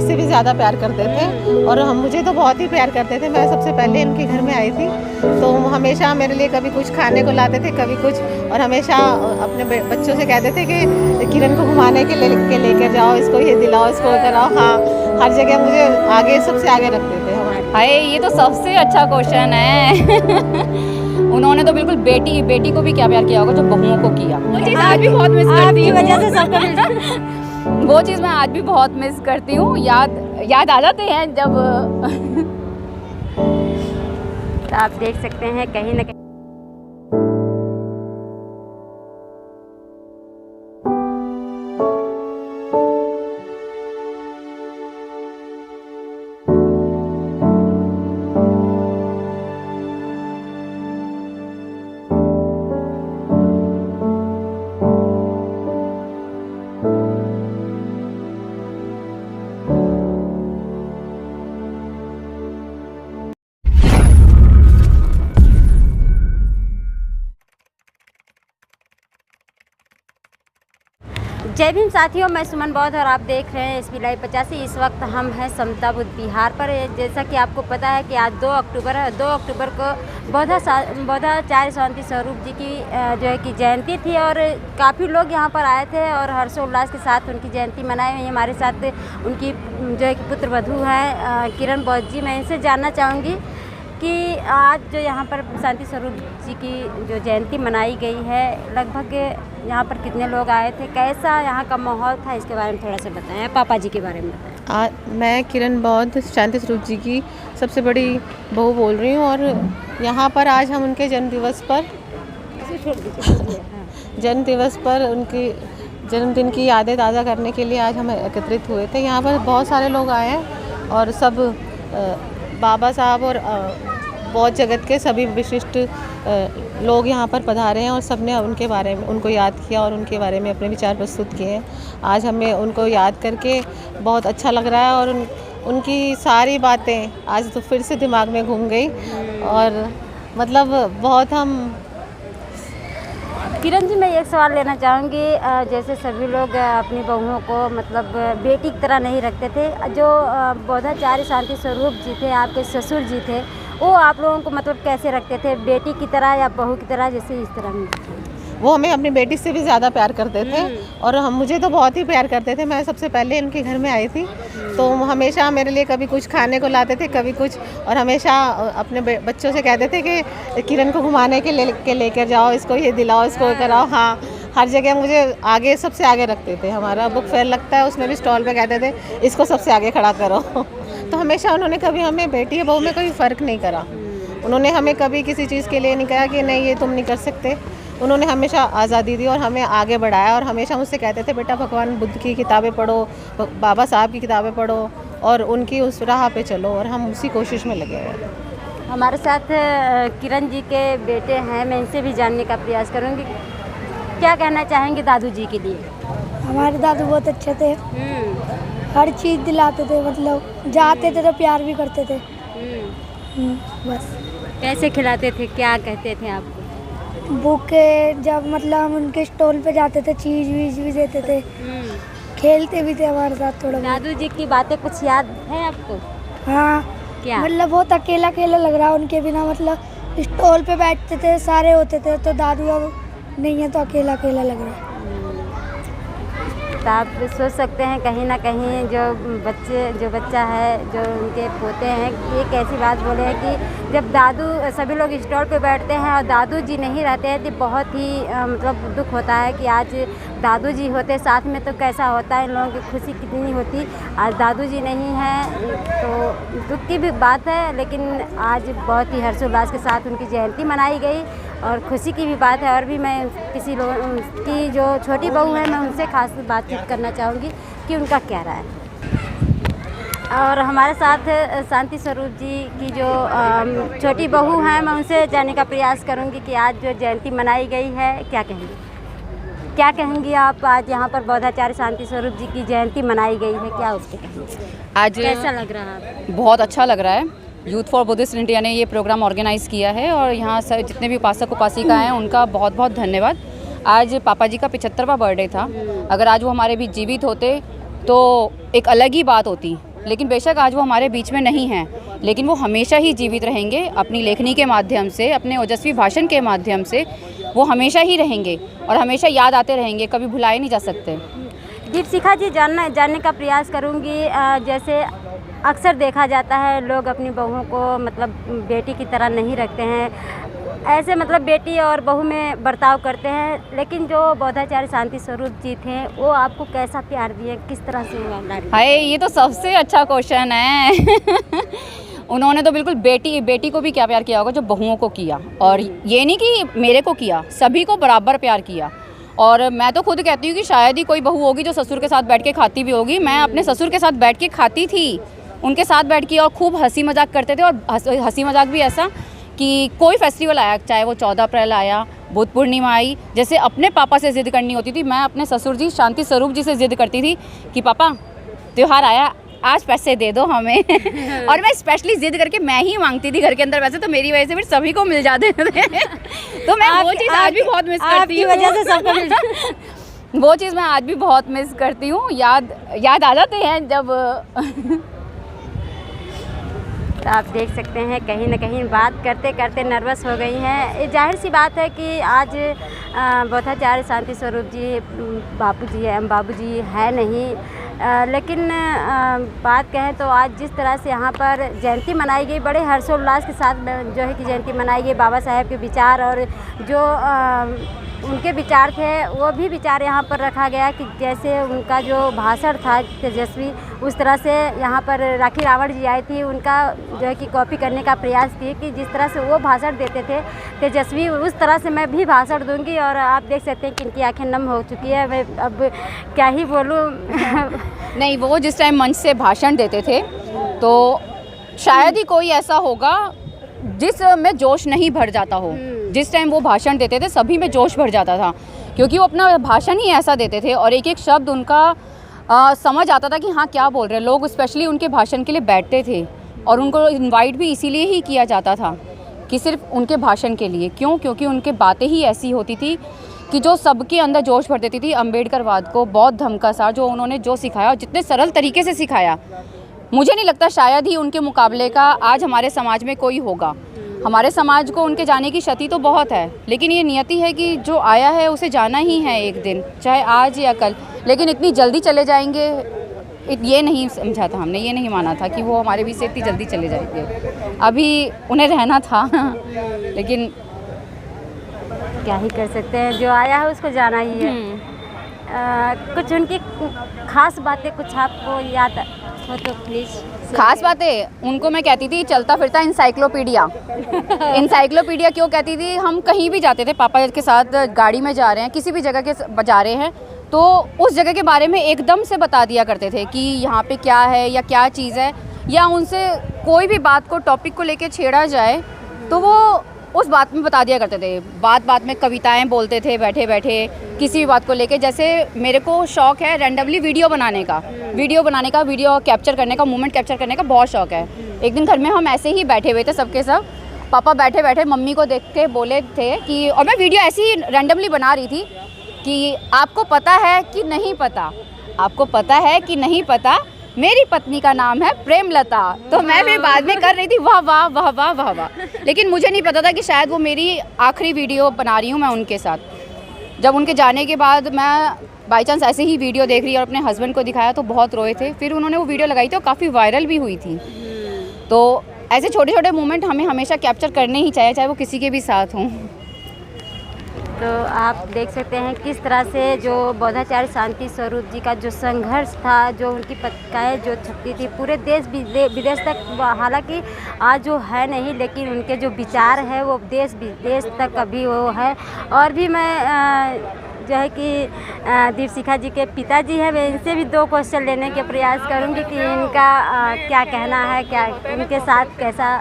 से भी ज़्यादा प्यार करते थे और हम मुझे तो बहुत ही प्यार करते थे। मैं सबसे पहले इनके घर में आई थी तो हमेशा मेरे लिए कभी कुछ खाने को लाते थे, कभी कुछ, और हमेशा अपने बच्चों से कहते थे कि किरण को घुमाने के लेकर जाओ, इसको ये दिलाओ, इसको कराओ। हाँ, हर जगह मुझे आगे, सबसे आगे रखते थे हमारे। हाय, ये तो सबसे अच्छा क्वेश्चन है। उन्होंने तो बिल्कुल बेटी को भी क्या प्यार किया होगा जो बहुओं को किया। वो चीज़ आज भी बहुत मिस करती हूँ, वजह से सबको वो चीज़ मैं आज भी बहुत मिस करती हूँ। याद आ जाते हैं जब तो आप देख सकते हैं कहीं ना कहीं जय भीम साथियों, मैं सुमन बौद्ध और आप देख रहे हैं एसबी लाइव 85। इस वक्त हम हैं समता बुद्ध विहार पर। जैसा कि आपको पता है कि आज 2 अक्टूबर है। 2 अक्टूबर को बौद्धाचार्य शांति स्वरूप जी की जो है कि जयंती थी और काफ़ी लोग यहाँ पर आए थे और हर्षोल्लास के साथ उनकी जयंती मनाई हुई। हमारे साथ उनकी जो है कि पुत्रवधू हैं किरण बौद्ध जी। मैं इनसे जानना चाहूँगी कि आज जो यहाँ पर शांति स्वरूप जी की जो जयंती मनाई गई है, लगभग यहाँ पर कितने लोग आए थे, कैसा यहाँ का माहौल था, इसके बारे में थोड़ा सा बताएं। पापा जी के बारे में बताएं। मैं किरण बौद्ध शांति स्वरूप जी की सबसे बड़ी बहू बोल रही हूँ और यहाँ पर आज हम उनके जन्मदिवस पर उनकी जन्मदिन की यादें ताज़ा करने के लिए आज हम एकत्रित हुए थे। यहाँ पर बहुत सारे लोग आए हैं और सब बाबा साहब और बौद्ध जगत के सभी विशिष्ट लोग यहाँ पर पधारे हैं और सबने उनके बारे में उनको याद किया और उनके बारे में अपने विचार प्रस्तुत किए हैं। आज हमें उनको याद करके बहुत अच्छा लग रहा है और उनकी सारी बातें आज तो फिर से दिमाग में घूम गई और मतलब बहुत हम। किरण जी, मैं एक सवाल लेना चाहूँगी। जैसे सभी लोग अपनी बहुओं को मतलब बेटी की तरह नहीं रखते थे, जो बौद्धाचार्य शांति स्वरूप जी थे, आपके ससुर जी थे, वो आप लोगों को मतलब कैसे रखते थे, बेटी की तरह या बहू की तरह, जैसे इस तरह में? वो हमें अपनी बेटी से भी ज़्यादा प्यार करते थे और हम मुझे तो बहुत ही प्यार करते थे। मैं सबसे पहले इनके घर में आई थी तो हमेशा मेरे लिए कभी कुछ खाने को लाते थे, कभी कुछ, और हमेशा अपने बच्चों से कहते थे कि किरण को घुमाने के लेकर जाओ, इसको ये दिलाओ, इसको कराओ। हाँ, हर जगह मुझे आगे, सबसे आगे रखते थे। हमारा बुक फेयर लगता है, उसमें भी स्टॉल पे कहते थे इसको सबसे आगे खड़ा करो। तो हमेशा उन्होंने कभी हमें बेटी या बहू में कोई फ़र्क नहीं करा। उन्होंने हमें कभी किसी चीज़ के लिए नहीं कहा कि नहीं ये तुम नहीं कर सकते। उन्होंने हमेशा आज़ादी दी और हमें आगे बढ़ाया और हमेशा मुझसे कहते थे बेटा भगवान बुद्ध की किताबें पढ़ो, बाबा साहब की किताबें पढ़ो और उनकी उस राह पे चलो, और हम उसी कोशिश में लगे हुए हैं। हमारे साथ किरण जी के बेटे हैं, मैं इनसे भी जानने का प्रयास करूँगी। क्या कहना चाहेंगे दादू जी के लिए? हमारे दादू बहुत अच्छे थे, हर चीज़ दिलाते थे, मतलब जाते थे तो प्यार भी करते थे। बस। कैसे खिलाते थे, क्या कहते थे आपको? भूखे जब मतलब हम उनके स्टॉल पे जाते थे, चीज़ वीज भी देते थे, खेलते भी थे हमारे साथ थोड़ा। दादू जी की बातें कुछ याद है आपको? हाँ, क्या? मतलब बहुत अकेला अकेला लग रहा उनके बिना, मतलब स्टॉल पे बैठते थे, सारे होते थे, तो दादू अब नहीं है तो अकेला अकेला लग रहा है। तो आप सोच सकते हैं कहीं ना कहीं जो बच्चा है, जो उनके पोते हैं, ये कैसी बात बोले हैं कि जब दादू, सभी लोग स्टॉल पे बैठते हैं और दादू जी नहीं रहते हैं तो बहुत ही मतलब दुख होता है कि आज दादू जी होते साथ में तो कैसा होता है, इन लोगों की खुशी कितनी होती। आज दादू जी नहीं हैं तो दुख की भी बात है, लेकिन आज बहुत ही हर्षोल्लास के साथ उनकी जयंती मनाई गई और खुशी की भी बात है। और भी मैं किसी लोग की जो छोटी बहू है, मैं उनसे खास बातचीत करना चाहूँगी कि उनका क्या राय है। और हमारे साथ शांति स्वरूप जी की जो छोटी बहू हैं, मैं उनसे जानने का प्रयास करूँगी कि आज जो जयंती मनाई गई है, क्या कहेंगी आप? आज यहाँ पर बौद्धाचार्य शांति स्वरूप जी की जयंती मनाई गई है, क्या उसके कहेंगे? आज कैसा लग रहा है? बहुत अच्छा लग रहा है। यूथ फॉर बुद्धिस्ट इंडिया ने ये प्रोग्राम ऑर्गेनाइज़ किया है और यहाँ से जितने भी उपासक उपासिका हैं उनका बहुत बहुत धन्यवाद। आज पापा जी का 75वां बर्थडे था। अगर आज वो हमारे बीच जीवित होते तो एक अलग ही बात होती लेकिन बेशक आज वो हमारे बीच में नहीं हैं, लेकिन वो हमेशा ही जीवित रहेंगे अपनी लेखनी के माध्यम से, अपने ओजस्वी भाषण के माध्यम से वो हमेशा ही रहेंगे और हमेशा याद आते रहेंगे, कभी भुलाए नहीं जा सकते। दीपशिखा जी, जानने का प्रयास करूंगी, जैसे अक्सर देखा जाता है लोग अपनी बहुओं को मतलब बेटी की तरह नहीं रखते हैं, ऐसे मतलब बेटी और बहू में बर्ताव करते हैं, लेकिन जो बोधाचार्य शांति स्वरूप जी थे वो आपको कैसा प्यार दिए, किस तरह से वो लाड? हाय, ये तो सबसे अच्छा क्वेश्चन है। उन्होंने तो बिल्कुल बेटी को भी क्या प्यार किया होगा जो बहुओं को किया, और ये नहीं कि मेरे को किया, सभी को बराबर प्यार किया। और मैं तो खुद कहती हूँ कि शायद ही कोई बहू होगी जो ससुर के साथ बैठ के खाती भी होगी। मैं अपने ससुर के साथ बैठ के खाती थी, उनके साथ बैठ के, और खूब हंसी मजाक करते थे। और हंसी मजाक भी ऐसा कि कोई फेस्टिवल आया, चाहे वो 14 अप्रैल आया, बुद्ध पूर्णिमा आई, जैसे अपने पापा से ज़िद करनी होती थी, मैं अपने ससुर जी शांति स्वरूप जी से ज़िद करती थी कि पापा त्यौहार आया, आज पैसे दे दो हमें। और मैं स्पेशली ज़िद करके मैं ही मांगती थी घर के अंदर, वैसे तो मेरी वजह से फिर सभी को मिल जाते थे। तो मैं वो चीज़ आज भी बहुत मिस करती हूँ, वजह से सबको मिल वो चीज़ मैं आज भी बहुत मिस करती हूँ। याद आ जाते हैं जब। तो आप देख सकते हैं कहीं ना कहीं बात करते करते नर्वस हो गई हैं। ये जाहिर सी बात है कि आज बोधाचार्य शांति स्वरूप जी बाबू जी है नहीं, लेकिन बात कहें तो आज जिस तरह से यहाँ पर जयंती मनाई गई, बड़े हर्षोल्लास के साथ जो है कि जयंती मनाई गई, बाबा साहेब के विचार और जो उनके विचार थे वो भी विचार यहाँ पर रखा गया कि जैसे उनका जो भाषण था तेजस्वी, उस तरह से यहाँ पर राखी रावण जी आई थी, उनका जो है कि कॉपी करने का प्रयास किए कि जिस तरह से वो भाषण देते थे तेजस्वी, उस तरह से मैं भी भाषण दूंगी। और आप देख सकते हैं कि इनकी आंखें नम हो चुकी है, मैं अब क्या ही बोलूँ। नहीं, वो जिस टाइम मंच से भाषण देते थे तो शायद ही कोई ऐसा होगा जिस में जोश नहीं भर जाता हो। जिस टाइम वो भाषण देते थे सभी में जोश भर जाता था, क्योंकि वो अपना भाषण ही ऐसा देते थे और एक एक शब्द उनका समझ आता था कि हाँ क्या बोल रहे हैं लोग। स्पेशली उनके भाषण के लिए बैठते थे और उनको इनवाइट भी इसीलिए ही किया जाता था कि सिर्फ उनके भाषण के लिए। क्यों? क्योंकि उनके बातें ही ऐसी होती थी कि जो सबके अंदर जोश भर देती थी। अम्बेडकरवाद को, बौद्ध धर्म का सार जो उन्होंने जो सिखाया और जितने सरल तरीके से सिखाया, मुझे नहीं लगता शायद ही उनके मुकाबले का आज हमारे समाज में कोई होगा। हमारे समाज को उनके जाने की क्षति तो बहुत है, लेकिन ये नियति है कि जो आया है उसे जाना ही है एक दिन, चाहे आज या कल। लेकिन इतनी जल्दी चले जाएंगे ये नहीं समझा था हमने, ये नहीं माना था कि वो हमारे बीच से इतनी जल्दी चले जाएंगे। अभी उन्हें रहना था। लेकिन क्या ही कर सकते हैं, जो आया है उसको जाना ही है। कुछ उनकी खास बातें कुछ आपको याद हो तो प्लीज़। खास बातें उनको मैं कहती थी चलता फिरता इंसाइक्लोपीडिया। इंसाइक्लोपीडिया क्यों कहती थी? हम कहीं भी जाते थे पापा के साथ, गाड़ी में जा रहे हैं, किसी भी जगह के जा रहे हैं, तो उस जगह के बारे में एकदम से बता दिया करते थे कि यहाँ पे क्या है या क्या चीज़ है, या उनसे कोई भी बात को, टॉपिक को लेके छेड़ा जाए तो वो उस बात में बता दिया करते थे। बात बात में कविताएं बोलते थे बैठे बैठे किसी भी बात को लेके। जैसे मेरे को शौक़ है रैंडमली वीडियो बनाने का, वीडियो कैप्चर करने का, मोमेंट कैप्चर करने का बहुत शौक़ है। एक दिन घर में हम ऐसे ही बैठे हुए थे सबके सब, पापा बैठे बैठे मम्मी को देख के बोले थे कि, और मैं वीडियो ऐसे ही रैंडमली बना रही थी कि आपको पता है कि नहीं पता, आपको पता है कि नहीं पता, मेरी पत्नी का नाम है प्रेमलता। तो मैं फिर बाद में कर रही थी वाह वाह वाह वाह वाह वाह, लेकिन मुझे नहीं पता था कि शायद वो मेरी आखिरी वीडियो बना रही हूँ मैं उनके साथ। जब उनके जाने के बाद मैं बाई चांस ऐसे ही वीडियो देख रही और अपने हस्बैंड को दिखाया तो बहुत रोए थे। फिर उन्होंने वो वीडियो लगाई थी और काफ़ी वायरल भी हुई थी। तो ऐसे छोटे छोटे मोमेंट हमें हमेशा कैप्चर करने ही चाहिए, चाहे वो किसी के भी साथ हों। तो आप देख सकते हैं किस तरह से जो बोधाचार्य शांति स्वरूप जी का जो संघर्ष था, जो उनकी पत्रिकाएँ जो छपती थी पूरे देश विदेश तक, हालांकि आज जो है नहीं, लेकिन उनके जो विचार है वो देश विदेश तक अभी वो है। और भी मैं जो है कि दीपशिखा जी के पिताजी हैं, मैं इनसे भी 2 क्वेश्चन लेने के प्रयास करूंगी कि इनका क्या कहना है, क्या इनके साथ कैसा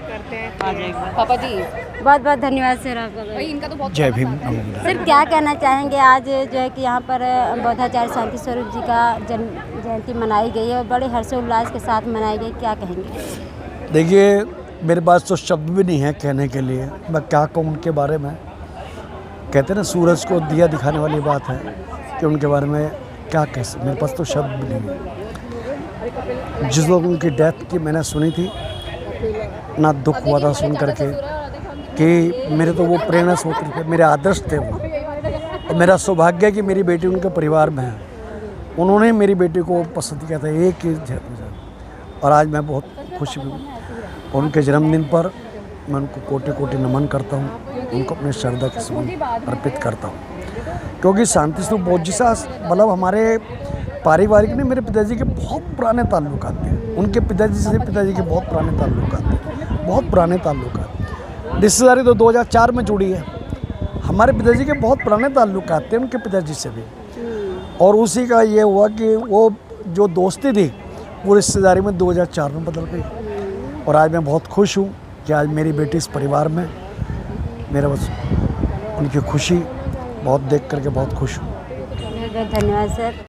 करते हैं। पापा जी बहुत बहुत धन्यवाद सर आपका। इनका तो बहुत जय भीम। सर क्या कहना चाहेंगे, आज जो है कि यहाँ पर बोधाचार्य शांति स्वरूप जी का जयंती मनाई गई है और बड़े हर्षोल्लास के साथ मनाई गई, क्या कहेंगे? देखिए मेरे पास तो शब्द भी नहीं है कहने के लिए, मैं क्या कहूँ उनके बारे में। कहते हैं ना सूरज को दिया दिखाने वाली बात है कि उनके बारे में क्या कह सकते, मेरे पास तो शब्द भी नहीं है। जिस लोग उनकी डेथ की मैंने सुनी थी ना, दुख हुआ था सुन करके कि मेरे तो वो प्रेरणा स्रोत थे, मेरे आदर्श थे वो। और मेरा सौभाग्य है कि मेरी बेटी उनके परिवार में है। उन्होंने मेरी बेटी को पसंद किया था एक ही झटक, और आज मैं बहुत खुश हूँ। और उनके जन्मदिन पर मैं उनको कोटि कोटि नमन करता हूँ, उनको अपने श्रद्धा के समान अर्पित करता हूँ। क्योंकि शांति स्वरूप बौद्ध जी से मतलब हमारे पारिवारिक में मेरे पिताजी के बहुत पुराने ताल्लुकात थे। उनके पिताजी से पिताजी के बहुत पुराने ताल्लुकात थे, बहुत पुराने ताल्लुकात। रिश्तेदारी तो 2004 में जुड़ी है। हमारे पिताजी के बहुत पुराने ताल्लुकात थे उनके पिताजी से भी, और उसी का ये हुआ कि वो जो दोस्ती थी वो रिश्तेदारी में 2004 में बदल गई। और आज मैं बहुत खुश हूँ कि आज मेरी बेटी इस परिवार में, मेरा बस उनकी खुशी बहुत देख करके बहुत खुश हूँ। बहुत धन्यवाद सर।